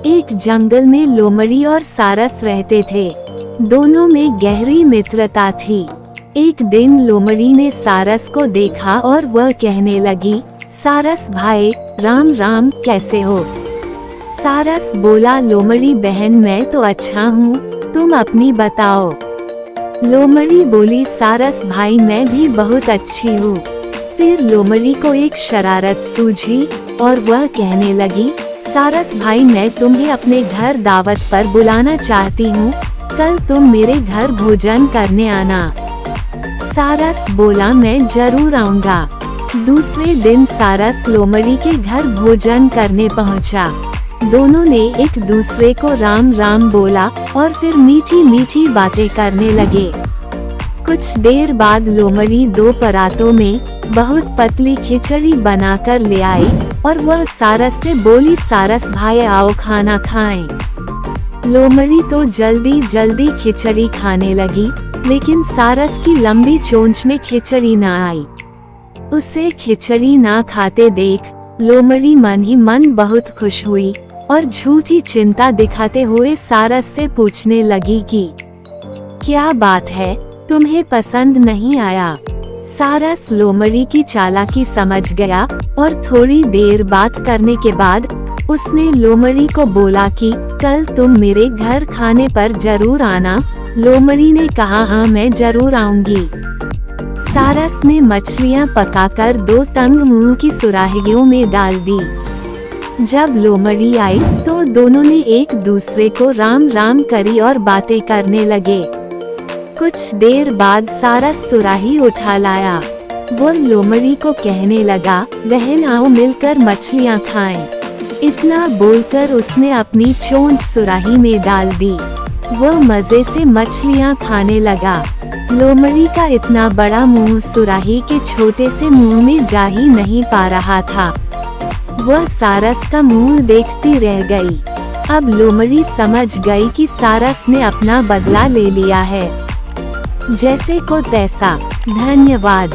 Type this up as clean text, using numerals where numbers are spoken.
एक जंगल में लोमड़ी और सारस रहते थे। दोनों में गहरी मित्रता थी। एक दिन लोमड़ी ने सारस को देखा और वह कहने लगी, सारस भाई राम राम, कैसे हो? सारस बोला, लोमड़ी बहन मैं तो अच्छा हूँ, तुम अपनी बताओ। लोमड़ी बोली, सारस भाई मैं भी बहुत अच्छी हूँ। फिर लोमड़ी को एक शरारत सूझी और वह कहने लगी, सारस भाई मैं तुम्हें अपने घर दावत पर बुलाना चाहती हूँ, कल तुम मेरे घर भोजन करने आना। सारस बोला, मैं जरूर आऊँगा। दूसरे दिन सारस लोमड़ी के घर भोजन करने पहुँचा। दोनों ने एक दूसरे को राम राम बोला और फिर मीठी मीठी बातें करने लगे। कुछ देर बाद लोमड़ी 2 परातों में बहुत पतली खिचड़ी बनाकर ले आई और वह सारस से बोली, सारस भाई आओ खाना खाएं। लोमड़ी तो जल्दी जल्दी खिचड़ी खाने लगी, लेकिन सारस की लंबी चोंच में खिचड़ी न आई। उसे खिचड़ी ना खाते देख लोमड़ी मन ही मन बहुत खुश हुई और झूठी चिंता दिखाते हुए सारस से पूछने लगी कि क्या बात है, तुम्हें पसंद नहीं आया? सारस लोमड़ी की चालाकी समझ गया और थोड़ी देर बात करने के बाद उसने लोमड़ी को बोला कि कल तुम मेरे घर खाने पर जरूर आना। लोमड़ी ने कहा, हाँ मैं जरूर आऊंगी। सारस ने मछलियां पकाकर 2 तंग मुंह की सुराहियों में डाल दी। जब लोमड़ी आई तो दोनों ने एक दूसरे को राम राम करी और बातें करने लगे। कुछ देर बाद सारस सुराही उठा लाया। वो लोमड़ी को कहने लगा, बहन आओ मिलकर मछलियां खाएं। इतना बोलकर उसने अपनी चोंच सुराही में डाल दी। वो मजे से मछलियां खाने लगा। लोमड़ी का इतना बड़ा मुंह सुराही के छोटे से मुंह में जा ही नहीं पा रहा था। वह सारस का मुंह देखती रह गई। अब लोमड़ी समझ गई कि सारस ने अपना बदला ले लिया है। जैसे को तैसा। धन्यवाद।